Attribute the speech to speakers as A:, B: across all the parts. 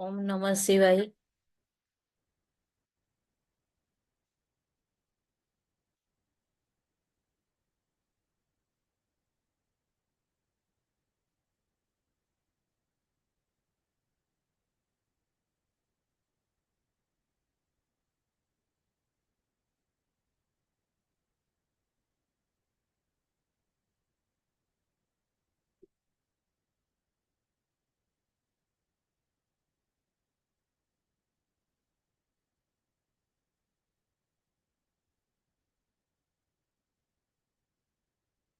A: ઓમ નમઃ શિવાય.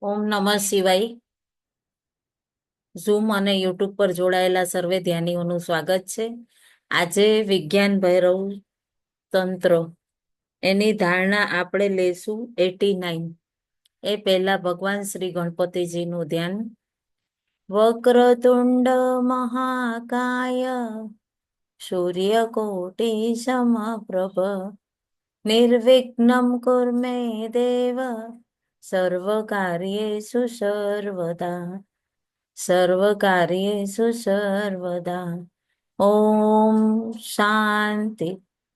A: ઓમ નમઃ શિવાય. ઝૂમ અને યુટ્યુબ પર જોડાયેલા સર્વે ધ્યાનીઓનું સ્વાગત છે. આજે વિજ્ઞાન ભૈરવ તંત્ર એની ધારણા આપણે લેશું 89. એ પહેલા ભગવાન શ્રી ગણપતિજીનું ધ્યાન. વક્રતુંડ મહાકાય સૂર્યકોટિ સમપ્રભ નિર્વિઘ્નમ કુર્મે દેવ સર્વકાર્યેષુ સર્વદા સર્વકાર્યેષુ સર્વદા. ઓમ શાંતિ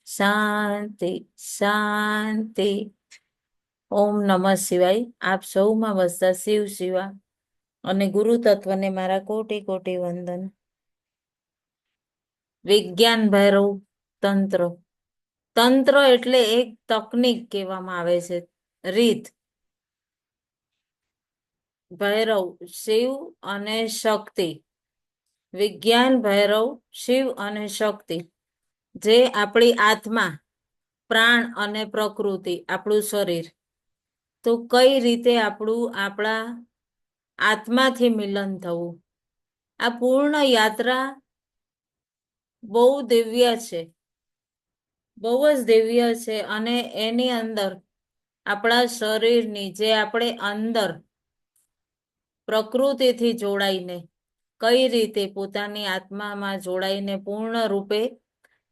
A: શાંતિ શાંતિ. ઓમ નમઃ શિવાય. આપ સૌમાં વસતા શિવ શિવા અને ગુરુ તત્વને મારા કોટી કોટી વંદન. વિજ્ઞાન ભૈરવ તંત્ર. તંત્ર એટલે એક તકનીક કહેવામાં આવે છે, રીત. ભૈરવ શિવ અને શક્તિ. વિજ્ઞાન ભૈરવ શિવ અને શક્તિ, જે આપણી આત્મા, પ્રાણ અને પ્રકૃતિ, આપણું શરીર. તો કઈ રીતે આપણા આત્માથી મિલન થવું, આ પૂર્ણ યાત્રા બહુ દિવ્ય છે, બહુ જ દિવ્ય છે. અને એની અંદર આપણા શરીરની, જે આપણે અંદર પ્રકૃતિથી જોડાઈને કઈ રીતે પોતાની આત્મામાં જોડાઈને પૂર્ણ રૂપે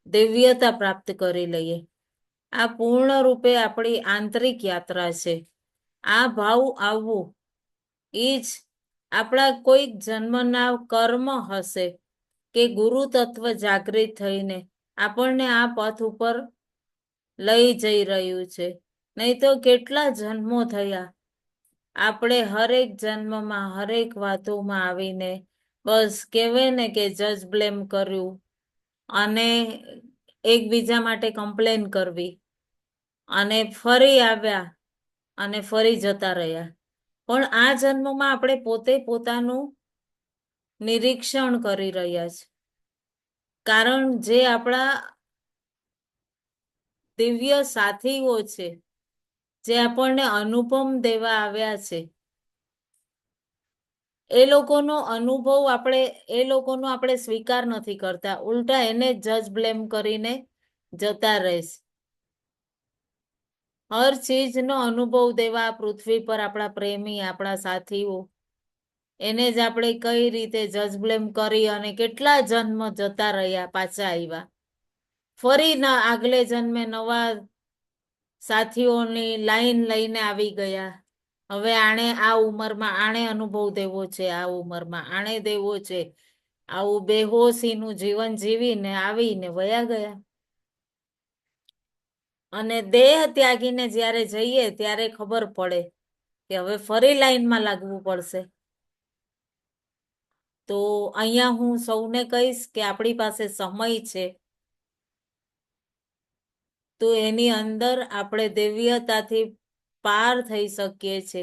A: દિવ્યતા પ્રાપ્ત કરી લઈએ, આ પૂર્ણ રૂપે આપણી આંતરિક યાત્રા છે. આ ભાવ આવવું એ જ આપણા કોઈક જન્મના કર્મ હશે કે ગુરુ તત્વ જાગૃત થઈને આપણને આ પથ ઉપર લઈ જઈ રહ્યું છે. નહીં તો કેટલા જન્મો થયા, આપણે હરેક જન્મમાં હરેક વાતોમાં આવીને બસ કહેવાય ને કે જજ બ્લેમ કર્યું અને એકબીજા માટે કમ્પ્લેન કરવી, અને ફરી આવ્યા અને ફરી જતા રહ્યા. પણ આ જન્મમાં આપણે પોતે પોતાનું નિરીક્ષણ કરી રહ્યા છે. કારણ જે આપણા દિવ્ય સાથીઓ છે, જે આપણને અનુપમ દેવા આવ્યા છે, એ લોકોનો આપણે સ્વીકાર નથી કરતા, ઉલટા એને જજ બ્લેમ કરીને જતા રહેશ. હર ચીજનો અનુભવ દેવા પૃથ્વી પર આપણા પ્રેમી, આપણા સાથીઓ, એને જ આપણે કઈ રીતે જજ બ્લેમ કરી અને કેટલા જન્મ જતા રહ્યા, પાછા આવ્યા. ફરી આગલે જન્મે નવા સાથીઓની લાઈન લઈને આવી ગયા. હવે આણે આ ઉંમરમાં આણે અનુભવ દેવો છે, આ ઉંમરમાં આણે દેવો છે. આવું બેહોશીનું જીવન જીવીને આવીને વયા ગયા. અને દેહ ત્યાગીને જ્યારે જઈએ ત્યારે ખબર પડે કે હવે ફરી લાઈનમાં લાગવું પડશે. તો અહીંયા હું સૌને કહીશ કે આપણી પાસે સમય છે, તો એની અંદર આપણે દિવ્યતાથી પાર થઈ શકીએ છીએ.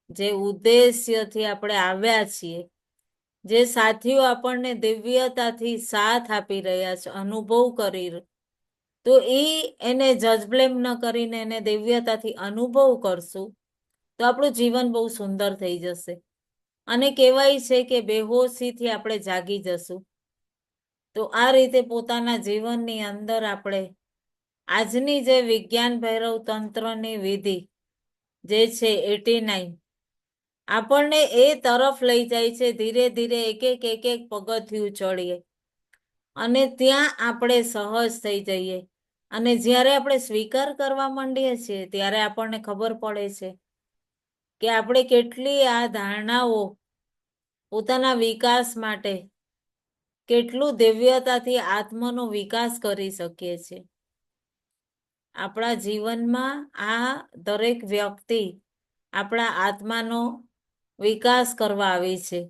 A: જે ઉદ્દેશ્યથી આપણે આવ્યા છીએ, જે સાથીઓ આપણને દિવ્યતાથી સાથ આપી રહ્યા છે, અનુભવ કરી, તો એને જજ બ્લેમ ન કરીને એને દિવ્યતાથી અનુભવ કરશું તો આપણું જીવન બહુ સુંદર થઈ જશે. અને કહેવાય છે કે બેહોશીથી આપણે જાગી જશું. તો આ રીતે પોતાના જીવનની અંદર આપણે આજની જે વિજ્ઞાન ભૈરવ તંત્રની વિધિ જે છે 89, આપણને એ તરફ લઈ જાય છે. ધીરે ધીરે એક એક પગથિયું ચડીએ અને ત્યાં આપણે સહજ થઈ જઈએ. અને જ્યારે આપણે સ્વીકાર કરવા માંડીએ છીએ ત્યારે આપણને ખબર પડે છે કે આપણે કેટલી આ ધારણાઓ પોતાના વિકાસ માટે કેટલું દિવ્યતાથી આત્માનો વિકાસ કરી શકીએ છીએ. આપણા જીવનમાં આ દરેક વ્યક્તિ આપણા આત્માનો વિકાસ કરવા આવી છે.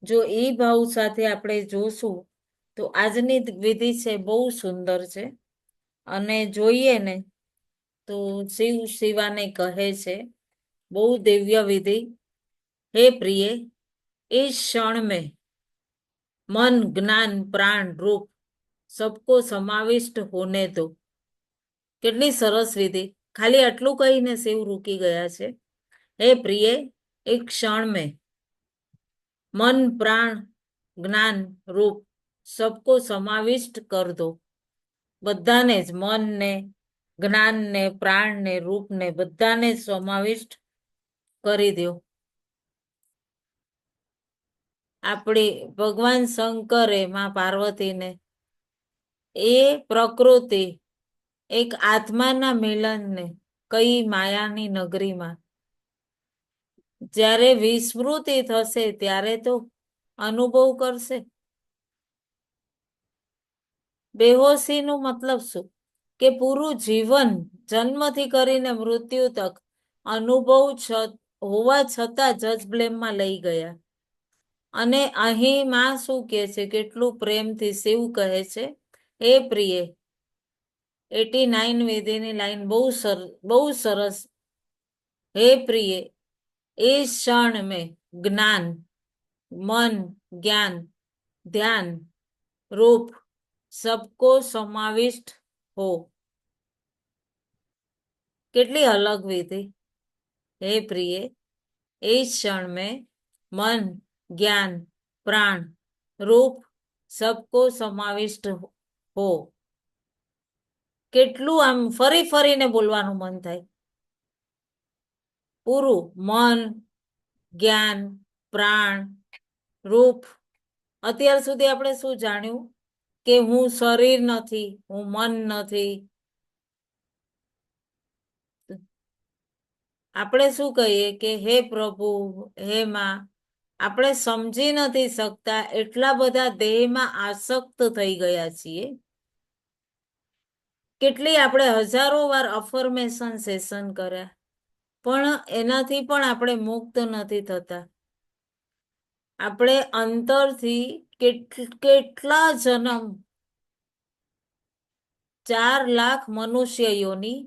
A: જો એ ભાવ સાથે આપણે જોશું તો આજની વિધિ છે બહુ સુંદર છે. અને જોઈએ ને તો શિવ શિવાને કહે છે બહુ દિવ્ય વિધિ. હે પ્રિય, इस क्षण में मन ज्ञान प्राण रूप सबको समाविष्ट होने दो. કેટલી સરસ વિધિ. ખાલી આટલું કહીને શિવ રૂકી ગયા છે. હે પ્રિય, એક ક્ષણ મેં મન પ્રાણ જ્ઞાન રૂપ સબકો સમાવિષ્ટ કર દો. બધાને જ મનને જ્ઞાનને પ્રાણને રૂપને બધાને સમાવિષ્ટ કરી દો. આપણી ભગવાન શંકરે માં પાર્વતીને એ પ્રકૃતિ એક આત્માના મિલનને કઈ માયાની નગરીમાં જ્યારે વિસ્મૃતિ થશે ત્યારે તો અનુભવ કરશે. બેહોશીનો મતલબ શું? કે પૂરું જીવન જન્મથી કરીને મૃત્યુ તક અનુભવ હોવા છતાં જજબ્લેમમાં લઈ ગયા. અને અહીં માં શું કહે છે? કેટલું પ્રેમથી શિવ કહે છે, હે પ્રિય. 89 વિધિની લાઈન બહુ સરસ. હે પ્રિય, એ ક્ષણ મેં જ્ઞાન मन ज्ञान ध्यान रूप सबको समाविष्ट हो. કેટલી અલગ વિધિ. હે પ્રિય, એ ક્ષણ में मन ज्ञान प्राण रूप सबको समाविष्ट हो. કેટલું આમ ફરી ફરીને બોલવાનું મન થાય. પૂરું મન જ્ઞાન પ્રાણ રૂપ. અત્યાર સુધી આપણે શું જાણ્યું? કે હું શરીર નથી, હું મન નથી. આપણે શું કહીએ કે હે પ્રભુ, હે માં, આપણે સમજી નથી શકતા એટલા બધા દેહમાં આસક્ત થઈ ગયા છીએ. કેટલી આપણે હજારો વાર અફર્મેશન સેશન કર્યા પણ એનાથી પણ આપણે મુક્ત નથી થતા. આપણે અંતરથી કેટલા જન્મ 4 લાખ મનુષ્ય યોની,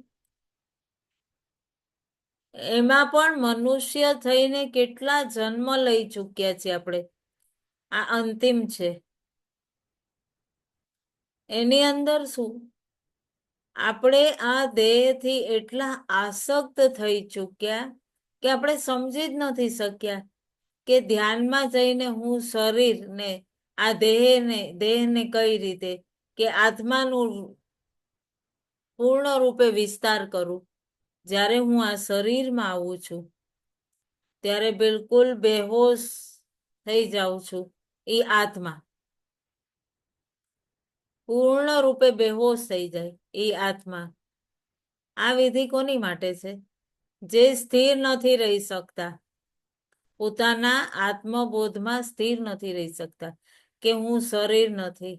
A: એમાં પણ મનુષ્ય થઈને કેટલા જન્મ લઈ ચૂક્યા છીએ આપણે. આ અંતિમ છે. એની અંદર શું આપણે આ દેહથી એટલા આસક્ત થઈ ચૂક્યા કે આપણે સમજી જ નથી શક્યા કે ધ્યાનમાં જઈને હું શરીરને આ દેહને કઈ રીતે કે આત્માનું પૂર્ણ રૂપે વિસ્તાર કરું. જ્યારે હું આ શરીરમાં આવું છું ત્યારે બિલકુલ બેહોશ થઈ જાઉં છું. એ આત્મા પૂર્ણ રૂપે બેહોશ થઈ જાય. એ આત્મા. આ વિધિ કોની માટે છે? જે સ્થિર નથી રહી શકતા, પોતાના આત્મબોધમાં સ્થિર નથી રહી શકતા કે હું શરીર નથી.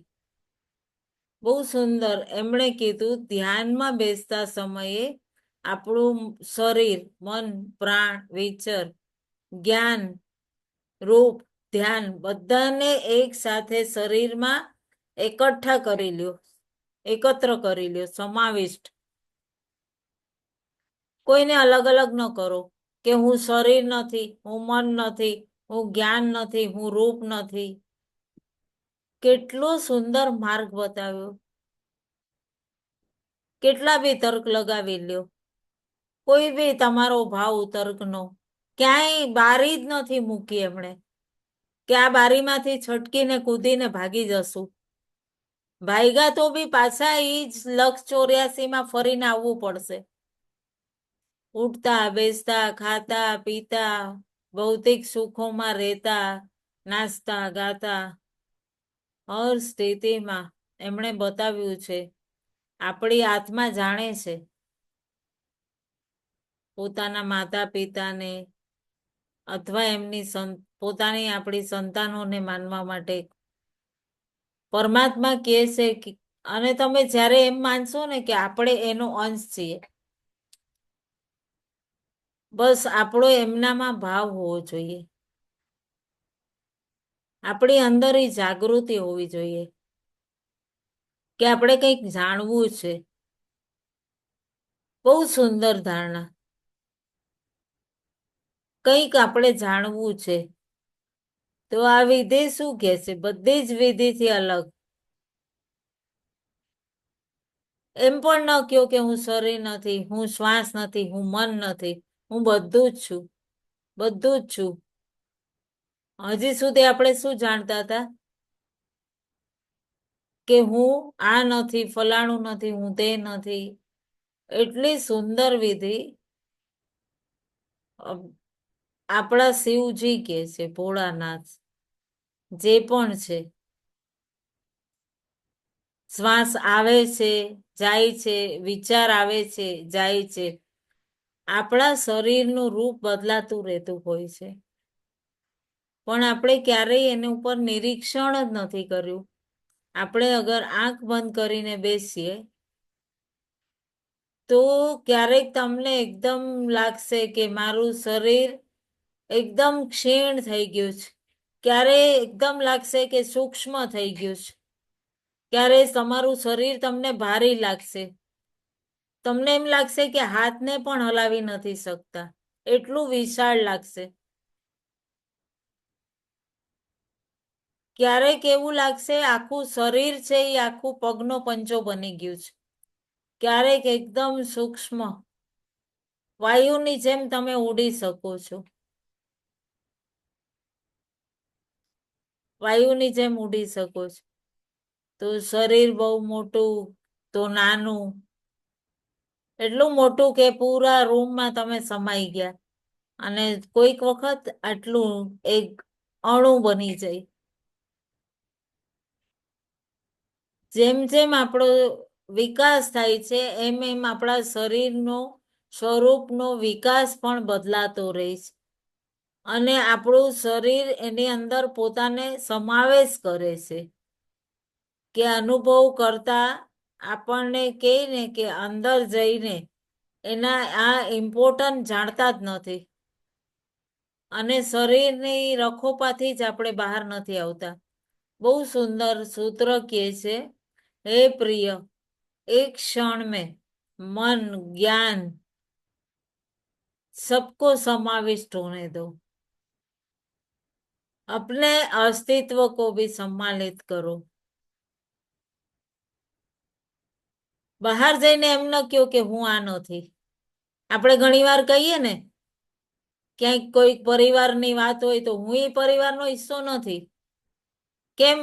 A: બહુ સુંદર એમણે કીધું ધ્યાનમાં બેસતા સમયે આપણું શરીર મન પ્રાણ વિચાર જ્ઞાન રૂપ ધ્યાન બધાને એક સાથે શરીરમાં એકઠા કરી લ્યો, એકત્ર કરી લ્યો, સમાવિષ્ટ. કોઈને અલગ અલગ ન કરો કે હું શરીર નથી, હું મન નથી, હું જ્ઞાન નથી, હું રૂપ નથી. કેટલો સુંદર માર્ગ બતાવ્યો. કેટલા બી તર્ક લગાવી લ્યો, કોઈ બી તમારો ભાવ તર્કનો ક્યાંય બારી જ નથી મૂકી એમણે કે આ બારીમાંથી છટકીને કૂદીને ભાગી જશું. ભાગ્યા તો બી પાછા એ જ લક્ષ 84 ફરીને આવવું પડશે. ઉઠતા બેસતા ખાતા પીતા ભૌતિક સુખોમાં રહેતા નાચતા ગાતા હર સ્થિતિમાં એમણે બતાવ્યું છે. આપણી આત્મા જાણે છે પોતાના માતા પિતાને અથવા એમની પોતાની આપણી સંતાનોને માનવા માટે પરમાત્મા કહે છે કે અને તમે જ્યારે એમ માનશો ને કે આપણે એનો અંશ છીએ, બસ આપણો એમનામાં ભાવ હોવો જોઈએ, આપણી અંદર એ જાગૃતિ હોવી જોઈએ કે આપણે કંઈક જાણવું છે. બહુ સુંદર ધારણા. કંઈક આપણે જાણવું છે. તો આ વિધિ શું કે છે? બધી જ વિધિથી અલગ. એમ પણ ન કહો કે હું શરીર નથી, હું શ્વાસ નથી, હું મન નથી, હું બધું જ છું, બધું જ છું. હજી સુધી આપણે શું જાણતા હતા? કે હું આ નથી, ફલાણું નથી, હું તે નથી. એટલી સુંદર વિધિ આપણા શિવજી કે છે, ભોળાનાથ જે પણ છે. શ્વાસ આવે છે, જાય છે, વિચાર આવે છે, જાય છે. આપણા શરીરનું રૂપ બદલાતું રહેતું હોય છે, પણ આપણે ક્યારેય એના ઉપર નિરીક્ષણ જ નથી કર્યું. આપણે અગર આંખ બંધ કરીને બેસીએ તો ક્યારેક તમને એકદમ લાગશે કે મારું શરીર એકદમ ક્ષીણ થઈ ગયું છે, ક્યારે એકદમ લાગશે કે સૂક્ષ્મ થઈ ગયું છે, ક્યારે તમારું શરીર તમને ભારી લાગશે, તમને એમ લાગશે કે હાથને પણ હલાવી નથી શકતા, એટલું વિશાળ લાગશે. ક્યારેક એવું લાગશે આખું શરીર છે એ આખું પગનો પંજો બની ગયું છે, ક્યારેક એકદમ સૂક્ષ્મ વાયુની જેમ તમે ઉડી શકો છો, વાયુની જેમ ઉડી શકો છો. તો શરીર બહુ મોટું તો નાનું, એટલું મોટું કે પૂરા રૂમમાં તમે સમાઈ ગયા, અને કોઈક વખત આટલું એક અણુ બની જાય. જેમ જેમ આપણો વિકાસ થાય છે એમ એમ આપણા શરીરનો સ્વરૂપનો વિકાસ પણ બદલાતો રહે છે, અને આપણું શરીર એની અંદર પોતાને સમાવેશ કરે છે, કે અનુભવ કરતા આપણને કહે ને કે અંદર જઈને એના આ ઇમ્પોર્ટન્ટ જાણતા જ નથી, અને શરીરની રખોપાથી જ આપણે બહાર નથી આવતા. બહુ સુંદર સૂત્ર કહે છે, હે પ્રિય, એક ક્ષણ में मन ज्ञान सबको समाविष्ट होने दो, अपने अस्तित्व को भी सम्मानित करो. બહાર જઈને એમ ન કહો કે હું આ નથી. આપણે ઘણી વાર કહીએ ને, ક્યાંક કોઈ પરિવારની વાત હોય તો હું એ પરિવારનો હિસ્સો નથી. કેમ?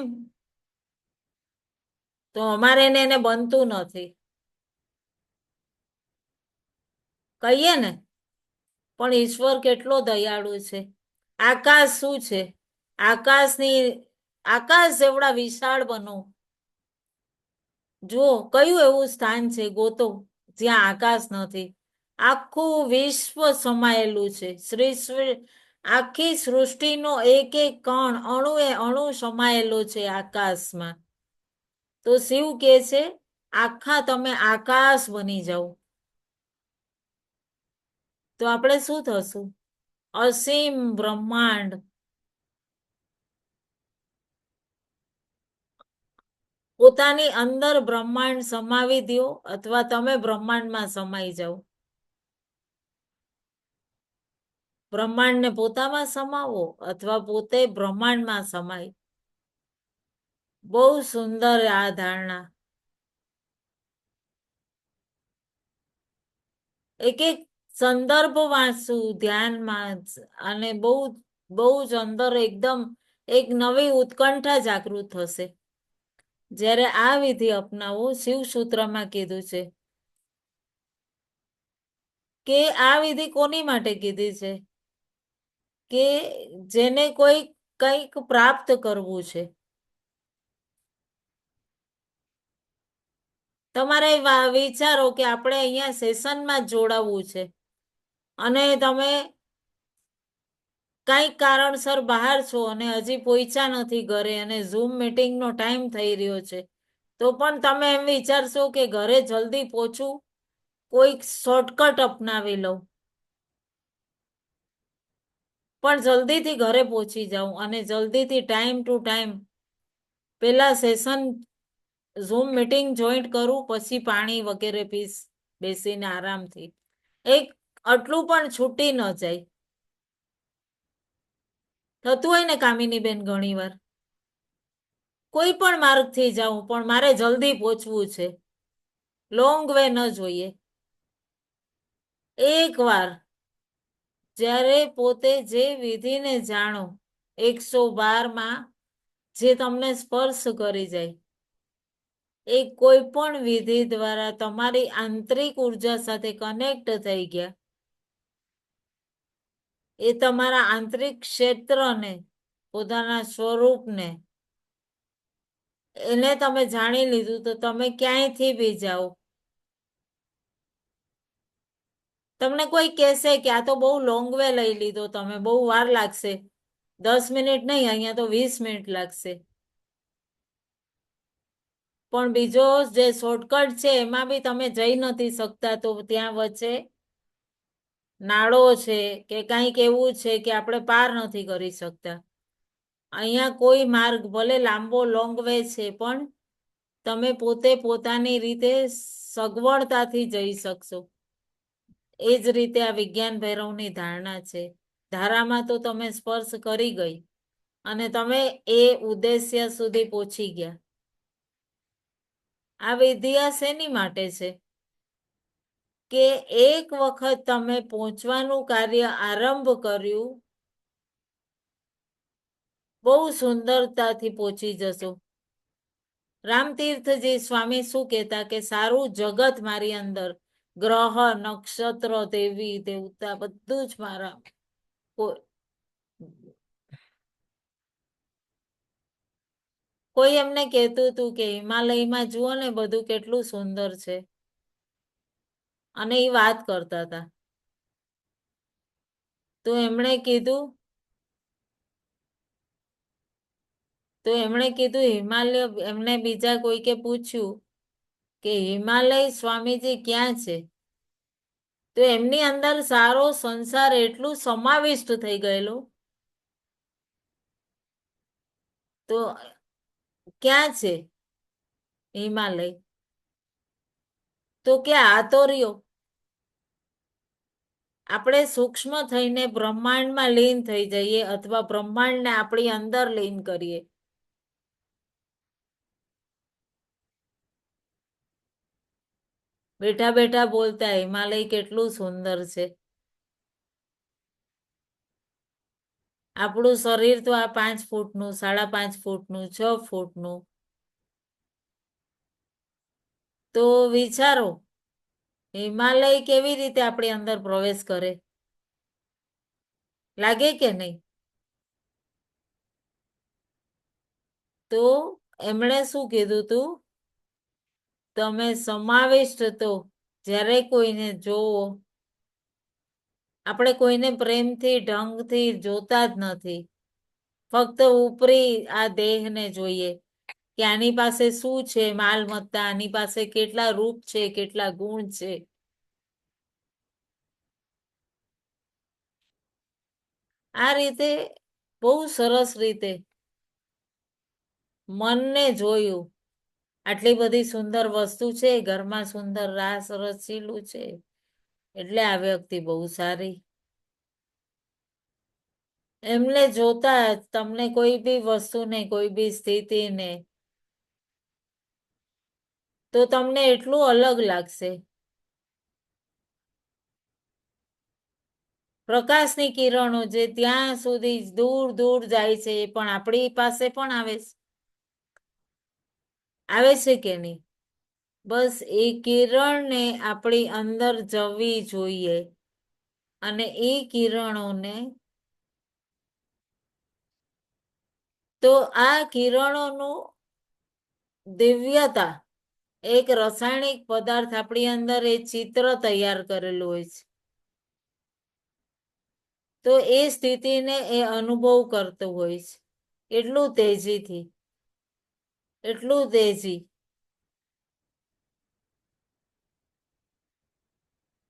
A: તો અમારે એને બનતું નથી કહીએ ને, પણ ઈશ્વર કેટલો દયાળુ છે. આકાશ શું છે? આકાશની આકાશ જેવડા વિશાળ બનો. જુઓ કયું એવું સ્થાન છે, ગોતો જ્યાં આકાશ નથી. આખું વિશ્વ સમાયેલું છે. આખી સૃષ્ટિનો એક એક કણ, અણુ એ અણુ સમાયેલો છે આકાશમાં. તો શિવ કહે છે આખા તમે આકાશ બની જાઓ. તો આપણે શું થશું? અસીમ બ્રહ્માંડ. પોતાની અંદર બ્રહ્માંડ સમાવી દો, અથવા તમે બ્રહ્માંડમાં સમાઈ જાઓ. બ્રહ્માંડને પોતામાં સમાવો અથવા પોતે બ્રહ્માંડમાં સમાય. બહુ સુંદર આ ધારણા. એક એક સંદર્ભ વાંચું ધ્યાનમાં અને બહુ બહુ જ અંદર એકદમ એક નવી ઉત્કંઠા જાગૃત થશે જ્યારે આ વિધિ અપનાવો. શિવસૂત્રમાં કીધું છે કે આ વિધિ કોની માટે કીધી છે? કે જેને કોઈ કંઈક પ્રાપ્ત કરવું છે. તમારે વિચારો કે આપણે અહીંયા સેશનમાં જોડાવવું છે, અને તમે કઈક કારણસર બહાર છો અને હજી પહોંચ્યા નથી ઘરે અને ઝૂમ મીટિંગનો ટાઈમ થઈ રહ્યો છે, તો પણ તમે એમ વિચારશો કે ઘરે જલ્દી પહોંચું, કોઈક શોર્ટકટ અપનાવી લઉં, પણ જલ્દીથી ઘરે પહોંચી જાઉં અને જલ્દીથી ટાઈમ ટુ ટાઈમ પેલા સેશન ઝૂમ મીટિંગ જોઈન્ટ કરું, પછી પાણી વગેરે પીસ બેસીને આરામથી. એક આટલું પણ છૂટી ન જાય. થતું હોય ને કામિની બેન ઘણી વાર કોઈ પણ માર્ગથી જાઉં પણ મારે જલ્દી પહોંચવું છે, લોંગ વે ન જોઈએ. એક વાર જ્યારે પોતે જે વિધિને જાણો 112 જે તમને સ્પર્શ કરી જાય, એ કોઈ પણ વિધિ દ્વારા તમારી આંતરિક ઉર્જા સાથે કનેક્ટ થઈ ગયા, એ તમારા આંતરિક ક્ષેત્રને, પોતાના સ્વરૂપને, એને તમે જાણી લીધું તો તમે ક્યાંયથી બી જાઓ, તમને કોઈ કહેશે કે આ તો બહુ લોંગ વે લઈ લીધો તમે, બહુ વાર લાગશે, 10 મિનિટ નહીં, અહીંયા તો 20 મિનિટ લાગશે. પણ બીજો જે શોર્ટકટ છે એમાં બી તમે જઈ નથી શકતા, તો ત્યાં વચ્ચે નાળો છે કે કંઈક એવું છે કે આપણે પાર નથી કરી શકતા. અહીંયા કોઈ માર્ગ ભલે લાંબો લોંગ વે છે, પણ તમે પોતે પોતાની રીતે સગવડતાથી જઈ શકશો. એ જ રીતે આ વિજ્ઞાન ભૈરવની ધારણા છે. ધારામાં તો તમે સ્પર્શ કરી ગઈ અને તમે એ ઉદ્દેશ્ય સુધી પહોંચી ગયા. આ વિદ્યા શેની માટે છે? કે એક વખત તમે પહોંચવાનું કાર્ય આરંભ કર્યું, બહુ સુંદરતાથી પહોંચી જશો. રામતીર્થજી સ્વામી શું કહેતા કે સારું જગત મારી અંદર, ગ્રહ નક્ષત્ર દેવી દેવતા બધું જ મારા. કોઈ એમને કહેતું હતું કે હિમાલયમાં જુઓ ને બધું કેટલું સુંદર છે, અને એ વાત કરતા હતા. તો એમણે કીધું હિમાલય, એમને બીજા કોઈકે પૂછ્યું કે હિમાલય સ્વામીજી ક્યાં છે? તો એમની અંદર સારો સંસાર એટલું સમાવિષ્ટ થઈ ગયેલું, તો ક્યાં છે હિમાલય? તો કે આ તો રહ્યો. આપણે સૂક્ષ્મ થઈને બ્રહ્માંડમાં લીન થઈ જઈએ અથવા બ્રહ્માંડને આપણી અંદર લીન કરીએ. બેઠા બેઠા બોલતા હિમાલય કેટલું સુંદર છે. આપણું શરીર તો આ 5 ફૂટનું, 5.5 ફૂટનું, 6 ફૂટનું. તો વિચારો હિમાલય કેવી રીતે આપણી અંદર પ્રવેશ કરે? લાગે કે નહીં? તો એમણે શું કીધું તું? તમે સમાવિષ્ટ તો જ્યારે કોઈને જોવો, આપણે કોઈને પ્રેમથી ઢંગથી જોતા જ નથી, ફક્ત ઉપરી આ દેહને જોઈએ કે આની પાસે શું છે માલમત્તા, આની પાસે કેટલા રૂપ છે, કેટલા ગુણ છે. આ રીતે બહુ સરસ રીતે મનને જોયું. આટલી બધી સુંદર વસ્તુ છે ઘરમાં, સુંદર રાસ રચેલું છે, એટલે આ વ્યક્તિ બહુ સારી. એમને જોતા તમને કોઈ બી વસ્તુને, કોઈ બી સ્થિતિને, તો તમને એટલું અલગ લાગશે. પ્રકાશની કિરણો જે ત્યાં સુધી દૂર દૂર જાય છે, એ પણ આપણી પાસે પણ આવે છે. આવે છે કે નહીં? બસ એ કિરણને આપણી અંદર જવી જોઈએ, અને એ કિરણોને, તો આ કિરણોનું દિવ્યતા, એક રાસાયણિક પદાર્થ આપણી અંદર એ ચિત્ર તૈયાર કરેલું હોય છે. તો એ સ્થિતિને એ અનુભવ કરતો હોય છે. એટલું તેજીથી, એટલું તેજી.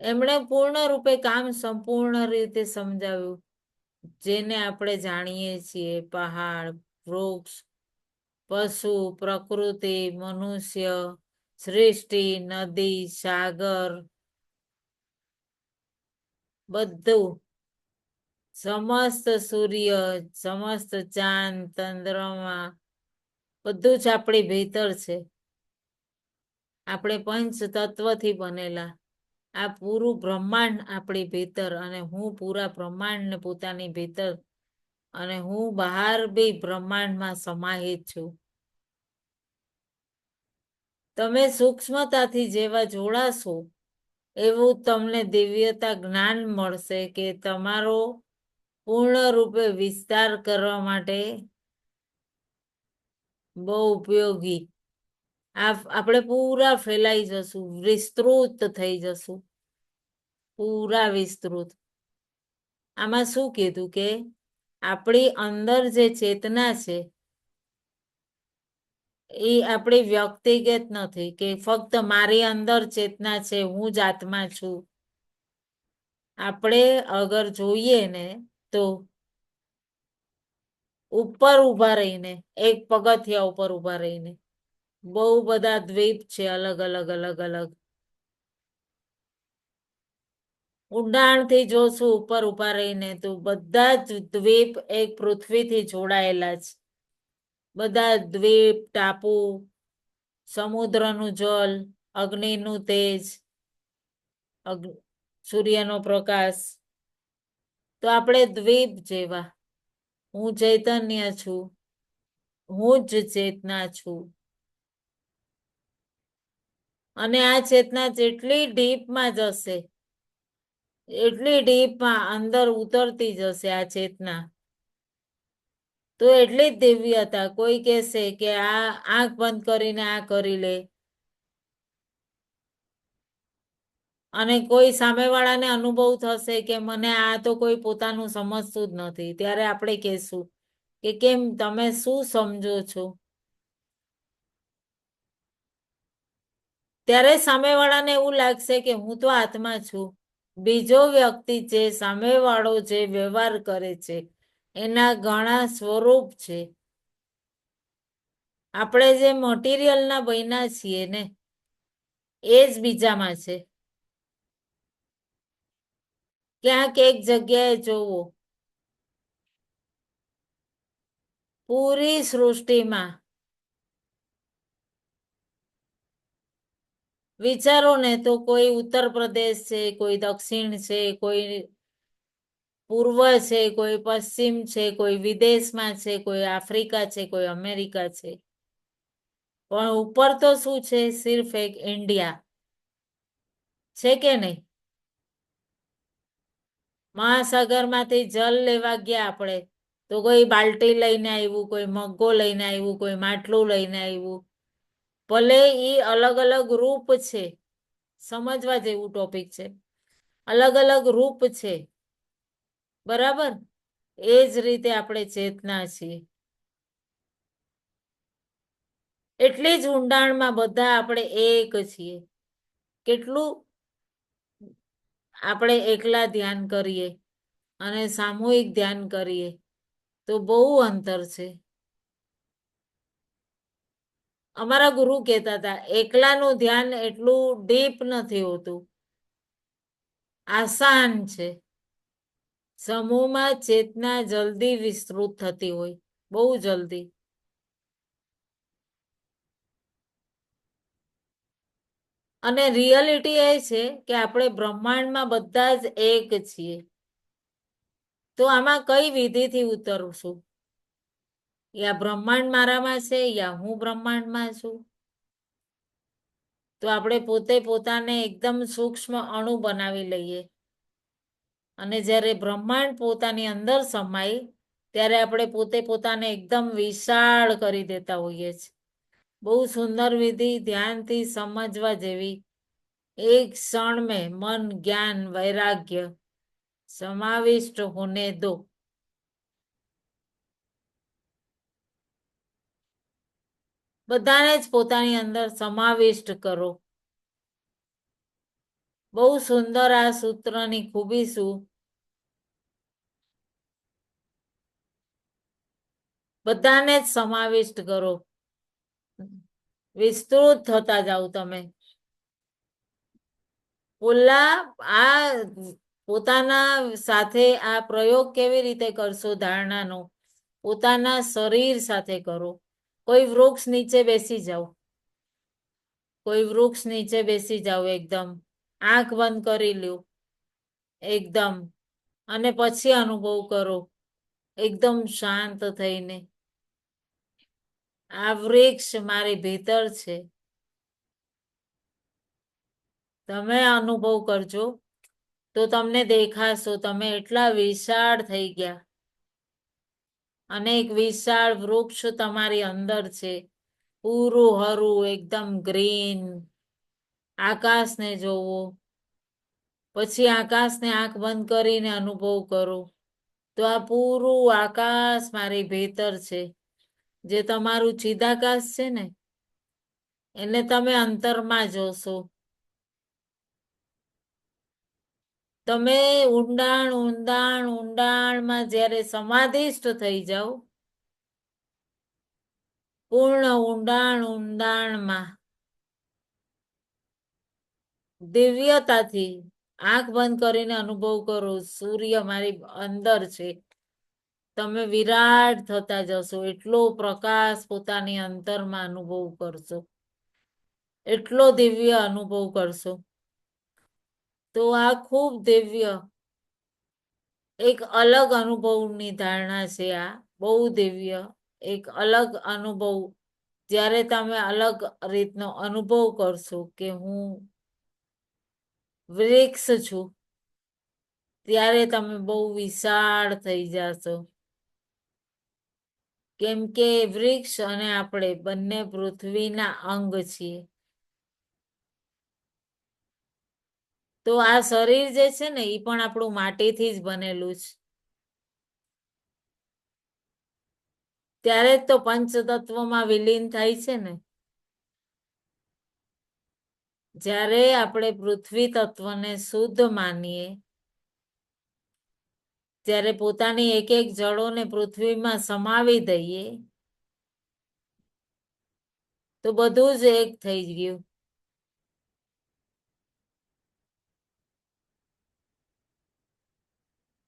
A: એમણે પૂર્ણ રૂપે કામ સંપૂર્ણ રીતે સમજાવ્યું, જેને આપણે જાણીએ છીએ. પહાડ, વૃક્ષ, પશુ, પ્રકૃતિ, મનુષ્ય, સૃષ્ટિ, નદી, સાગર, બધું, સમસ્ત સૂર્ય, સમસ્ત ચાંદ, ચંદ્રમા, બધું જ આપણી ભીતર છે. આપણે પંચ તત્વથી બનેલા. આ પૂરું બ્રહ્માંડ આપણી ભીતર, અને હું પૂરા બ્રહ્માંડને પોતાની ભીતર, અને હું બહાર બી બ્રહ્માંડમાં સમાહિત છું. તમે સૂક્ષ્મતાથી જેવા જોડાશો એવું તમને દિવ્યતા જ્ઞાન મળશે કે તમારો પૂર્ણ રૂપે વિસ્તાર કરવા માટે બહુ ઉપયોગી. આપણે પૂરા ફેલાઈ જશું, વિસ્તૃત થઈ જશું, પૂરા વિસ્તૃત. આમાં શું કીધું કે આપણી અંદર જે ચેતના છે એ આપણી વ્યક્તિગત નથી, કે ફક્ત મારી અંદર ચેતના છે, હું જ આત્મા છું. આપણે અગર જોઈએ ને તો ઉપર ઉભા રહીને, એક પગથિયા ઉપર ઉભા રહીને, બહુ બધા દ્વીપ છે, અલગ અલગ અલગ અલગ. ઊંડાણથી જોશું ઉપર ઉભા રહીને તો બધા જ દ્વીપ એક પૃથ્વીથી જોડાયેલા છે. બધા દ્વીપ, ટાપુ, સમુદ્રનું જલ, અગ્નિનું તેજ, સૂર્યનો પ્રકાશ. તો આપણે દ્વીપ જેવા. હું ચૈતન્ય છું, હું જ ચેતના છું. અને આ ચેતના જેટલી ડીપમાં જશે, એટલી ડીપમાં અંદર ઉતરતી જશે આ ચેતના. તો એટલી જ દિવ્યતા. કોઈ કહેશે કે આ આંખ બંધ કરીને આ કરી લે, અને કોઈ સામેવાળાને અનુભવ થશે કે મને આ તો કોઈ પોતાનું સમજતું જ નથી, ત્યારે આપણે કહેશું કે કેમ, તમે શું સમજો છો? ત્યારે સામેવાળાને એવું લાગશે કે હું તો આત્મા છું. બીજો વ્યક્તિ જે સામેવાળો જે વ્યવહાર કરે છે એના ઘણા સ્વરૂપ છે. આપણે જે મટીરિયલના બન્યા છીએ ને એ જ બીજામાં છે. ક્યાંક એક જગ્યાએ જોવો, પૂરી સૃષ્ટિમાં વિચારો ને તો કોઈ ઉત્તર પ્રદેશ છે, કોઈ દક્ષિણ છે, કોઈ પૂર્વ છે, કોઈ પશ્ચિમ છે, કોઈ વિદેશમાં છે, કોઈ આફ્રિકા છે, કોઈ અમેરિકા છે. પણ ઉપર તો શું છે? સિર્ફ એક ઇન્ડિયા છે કે નહીં? મહાસાગરમાંથી જલ લેવા ગયા આપણે તો કોઈ બાલ્ટી લઈને આવ્યું, કોઈ મગ્ગો લઈને આવ્યું, કોઈ માટલું લઈને આવ્યું. ભલે ઈ અલગ અલગ રૂપ છે, સમજવા જેવું ટોપિક છે. અલગ અલગ રૂપ છે, બરાબર? એ જ રીતે આપણે ચેતના છીએ. એટલી જ ઊંડાણમાં બધા આપણે એક છીએ. કેટલું આપણે એકલા ધ્યાન કરીએ અને સામૂહિક ધ્યાન કરીએ તો બહુ અંતર છે. અમારા ગુરુ કહેતા હતા, એકલાનું ધ્યાન એટલું ડીપ નથી હોતું, આસાન છે. સમૂહમાં ચેતના જલ્દી વિસ્તૃત થતી હોય, બહુ જલ્દી. અને રિયાલિટી એ છે કે આપણે બ્રહ્માંડમાં બધા જ એક છીએ. તો આમાં કઈ વિધિથી ઉતરશું? યા બ્રહ્માંડ મારામાં છે, યા હું બ્રહ્માંડમાં છું. તો આપણે પોતે પોતાને એકદમ સૂક્ષ્મ અણુ બનાવી લઈએ, અને જ્યારે બ્રહ્માંડ પોતાની અંદર સમાય ત્યારે આપણે પોતે પોતાને એકદમ વિશાળ કરી દેતા હોઈએ છીએ. બહુ સુંદર વિધિ, ધ્યાનથી સમજવા જેવી. એક ક્ષણ મેં મન, જ્ઞાન, વૈરાગ્ય समाविष्ट होने दो। બધાને જ પોતાની અંદર સમાવિષ્ટ કરો. બહુ સુંદર આ સૂત્રની ખૂબી શું? બધાને જ સમાવિષ્ટ કરો. વિસ્તૃત થતા જાઓ તમે. ઓલા આ પોતાના સાથે આ પ્રયોગ કેવી રીતે કરશો ધારણાનો? પોતાના શરીર સાથે કરો. કોઈ વૃક્ષ નીચે બેસી જાઓ. કોઈ વૃક્ષ નીચે બેસી જાઓ એકદમ. આંખ બંધ કરી લ્યો એકદમ. અને પછી અનુભવ કરો એકદમ શાંત થઈને. આ વૃક્ષ મારી ભીતર છે. તમે અનુભવ કરજો તો તમને દેખાશો તમે એટલા વિશાળ થઈ ગયા. અને એક વિશાળ વૃક્ષ તમારી અંદર છે. પૂરું હરું એકદમ ગ્રીન. આકાશને જોવો. પછી આકાશને આંખ બંધ કરીને અનુભવ કરો તો આ પૂરું આકાશ મારી ભીતર છે. જે તમારું ચિદાકાશ છે ને એને તમે અંતરમાં જોશો. તમે ઊંડાણ ઊંડાણ ઊંડાણમાં જ્યારે સમાધિષ્ઠ થઈ જાઓ, પૂર્ણ ઊંડાણ ઊંડાણમાં દિવ્યતાથી આંખ બંધ કરીને અનુભવ કરો સૂર્ય મારી અંદર છે. તમે વિરાટ થતા જશો. એટલો પ્રકાશ પોતાની અંતરમાં અનુભવ કરશો. એટલો દિવ્ય અનુભવ કરશો. તો આ ખૂબ દિવ્ય એક અલગ અનુભવની ધારણા છે. આ બહુ દિવ્ય એક અલગ અનુભવ. જ્યારે તમે અલગ રીતનો અનુભવ કરશો કે હું વૃક્ષ છું, ત્યારે તમે બહુ વિશાળ થઈ જાશો. કેમ કે વૃક્ષ અને આપણે બંને પૃથ્વીના અંગ છીએ. તો આ શરીર જે છે ને એ પણ આપણું માટીથી જ બનેલું છે. ત્યારે જ તો પંચતત્વમાં વિલીન થાય છે ને. જ્યારે આપણે પૃથ્વી તત્વને શુદ્ધ માનીએ, ત્યારે પોતાની એક એક જળોને પૃથ્વીમાં સમાવી દઈએ તો બધું જ એક થઈ ગયું.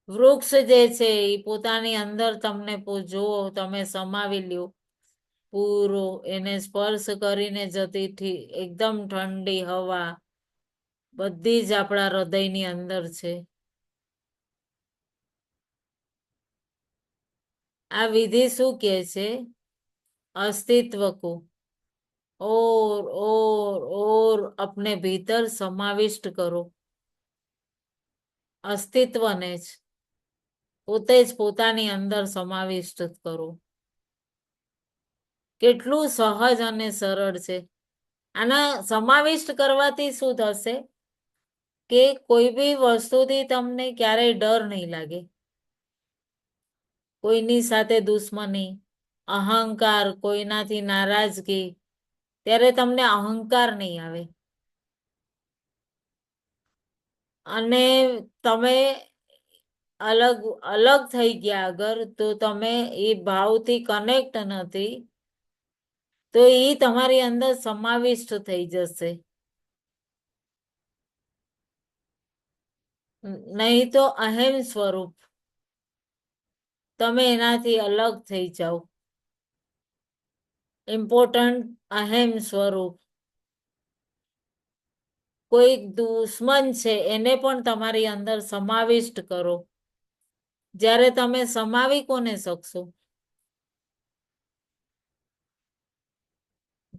A: વૃક્ષ જે છે એ પોતાની અંદર તમને જુઓ તમે સમાવી લ્યો પૂરો. એને સ્પર્શ કરીને જતી એકદમ ઠંડી હવા બધી જ આપણા હૃદયની અંદર છે. આ વિધિ શું કે છે? अस्तित्व को और अपने भीतर समाविष्ट करो. અસ્તિત્વને જ પોતે જ પોતાની અંદર સમાવિષ્ટ કરો. કેટલું સહજ અને સરળ છે. આના સમાવિષ્ટ કરવાથી શું થશે કે કોઈ બી વસ્તુથી તમને ક્યારેય ડર નહીં લાગે. કોઈની સાથે દુશ્મની, અહંકાર, કોઈનાથી નારાજગી, ત્યારે તમને અહંકાર નહીં આવે. અને તમે અલગ અલગ થઈ ગયા અગર તો તમે એ ભાવથી કનેક્ટ નથી તો એ તમારી અંદર સમાવિષ્ટ થઈ જશે. નહીં તો અહેમ સ્વરૂપ તમે એનાથી અલગ થઈ જાઓ. ઇમ્પોર્ટન્ટ અહેમ સ્વરૂપ. કોઈ દુશ્મન છે એને પણ તમારી અંદર સમાવિષ્ટ કરો. જ્યારે તમે સમાવી કોને શકશો?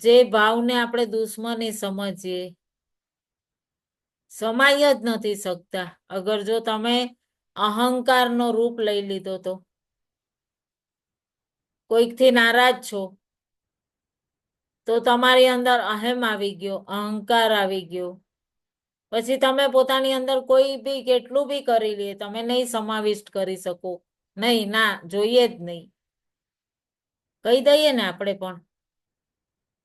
A: જે ભાવને આપણે દુશ્મની સમજીએ સમાય જ નથી શકતા. અગર જો તમે અહંકારનો રૂપ લઈ લીધો તો કોઈકથી નારાજ છો તો તમારી અંદર અહેમ આવી ગયો, અહંકાર આવી ગયો. પછી તમે પોતાની અંદર કોઈ બી કેટલું બી કરી લે, તમે નહીં સમાવિષ્ટ કરી શકો. નહીં, ના જોઈએ જ નહીં. કહી દઈએ ને આપણે પણ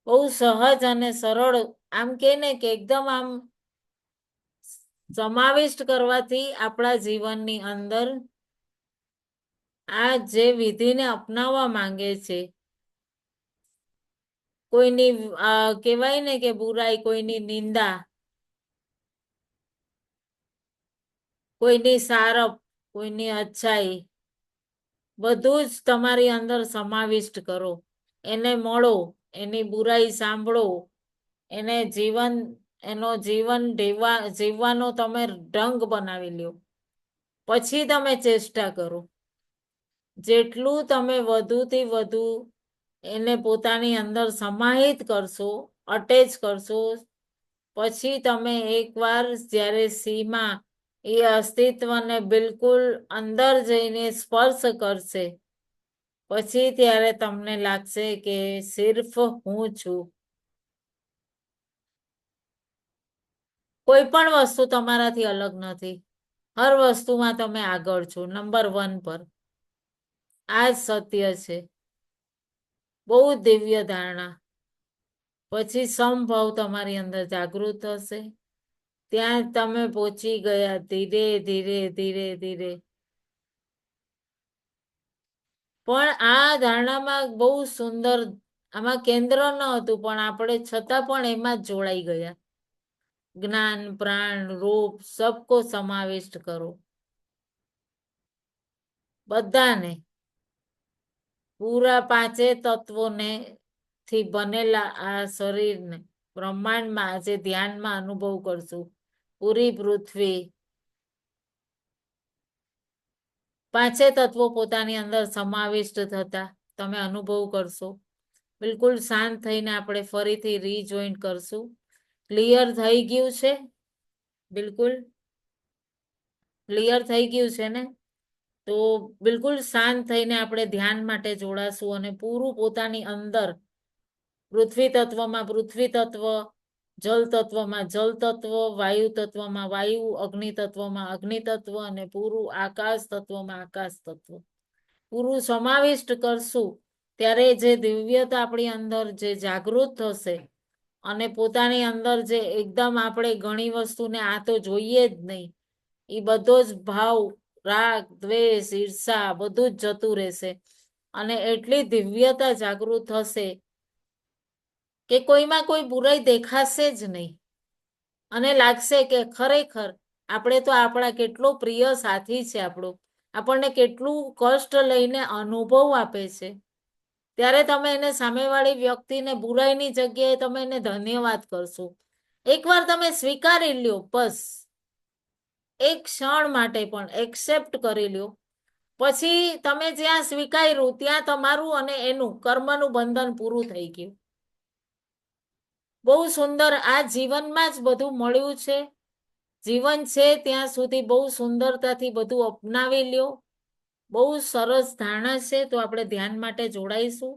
A: બહુ સહજ અને સરળ, આમ કે ને કે એકદમ આમ સમાવિષ્ટ કરવાથી આપણા જીવનની અંદર આ જે વિધિને અપનાવવા માંગે છે, કોઈની કહેવાય ને કે બુરાઈ, કોઈની નિંદા, કોઈની સારપ, કોઈની અચ્છાઈ, બધું જ તમારી અંદર સમાવિષ્ટ કરો. એને મળો, એની બુરાઈ સાંભળો, એને એનો જીવન જીવવાનો તમે ઢંગ બનાવી લ્યો. પછી તમે ચેષ્ટા કરો. જેટલું તમે વધુથી વધુ એને પોતાની અંદર સમાહિત કરશો, અટેચ કરશો, પછી તમે એકવાર જ્યારે સીમા એ અસ્તિત્વને બિલકુલ અંદર જઈને સ્પર્શ કરશે, પછી ત્યારે તમને લાગશે કે સિર્ફ હું છું. કોઈ પણ વસ્તુ તમારાથી અલગ નથી. હર વસ્તુમાં તમે આગળ છો, નંબર 1 પર. આ જ સત્ય છે. બહુ દિવ્ય ધારણા. પછી સમભાવ તમારી અંદર જાગૃત થશે. ત્યાં તમે પહોંચી ગયા ધીરે ધીરે ધીરે ધીરે. પણ આ ધારણામાં બહુ સુંદર, આમાં કેન્દ્ર ન હતું, પણ આપણે છતાં પણ એમાં જ જોડાઈ ગયા. જ્ઞાન, પ્રાણ, રૂપ સબકો સમાવિષ્ટ કરો. બધાને, પૂરા 5 તત્વોને થી બનેલા આ શરીરને બ્રહ્માંડમાં આજે ધ્યાનમાં અનુભવ કરશું. પૂરી પૃથ્વી, 5 તત્વો પોતાની અંદર સમાવિષ્ટ થતા તમે અનુભવ કરશો. બિલકુલ શાંત થઈને આપણે ફરીથી રીજોઈન કરશું. ક્લિયર થઈ ગયું છે? બિલકુલ ક્લિયર થઈ ગયું છે ને? તો બિલકુલ શાંત થઈને આપણે ધ્યાન માટે જોડાશું અને પૂરું પોતાની અંદર પૃથ્વી તત્વમાં પૃથ્વી તત્વ, જલ તત્વમાં જલ તત્વ, વાયુ તત્વમાં વાયુ, અગ્નિ તત્વમાં અગ્નિ તત્વ અને પૂરું આકાશ તત્વમાં આકાશ તત્વ પૂરું સમાવિષ્ટ કરશું. ત્યારે જે દિવ્યતા આપણી અંદર જે જાગૃત થશે અને પોતાની અંદર જે એકદમ આપણે ઘણી વસ્તુને આ તો જોઈએ જ નહીં, એ બધો જ ભાવ, રાગ, દ્વેષ, ઈર્ષા બધું જ જતું રહેશે અને એટલી દિવ્યતા જાગૃત થશે કે કોઈમાં કોઈ બુરાઈ દેખાશે જ નહીં. અને લાગશે કે ખરેખર આપણે તો આપણા કેટલો પ્રિય સાથી છે, આપણને કેટલું કષ્ટ લઈને અનુભવ આપે છે. ત્યારે તમે એને સામેવાળી વ્યક્તિને બુરાઈની જગ્યાએ તમે એને ધન્યવાદ કરશો. એકવાર તમે સ્વીકારી લ્યો, બસ એક ક્ષણ માટે પણ એક્સેપ્ટ કરી લ્યો. પછી તમે જ્યાં સ્વીકાર્યું ત્યાં તમારું અને એનું કર્મનું બંધન પૂરું થઈ ગયું. બહુ સુંદર. આ જીવનમાં જ બધું મળ્યું છે. જીવન છે ત્યાં સુધી બહુ સુંદરતાથી બધું અપનાવી લ્યો. બહુ સરસ ધારણા છે. તો આપણે ધ્યાન માટે જોડાઈશું.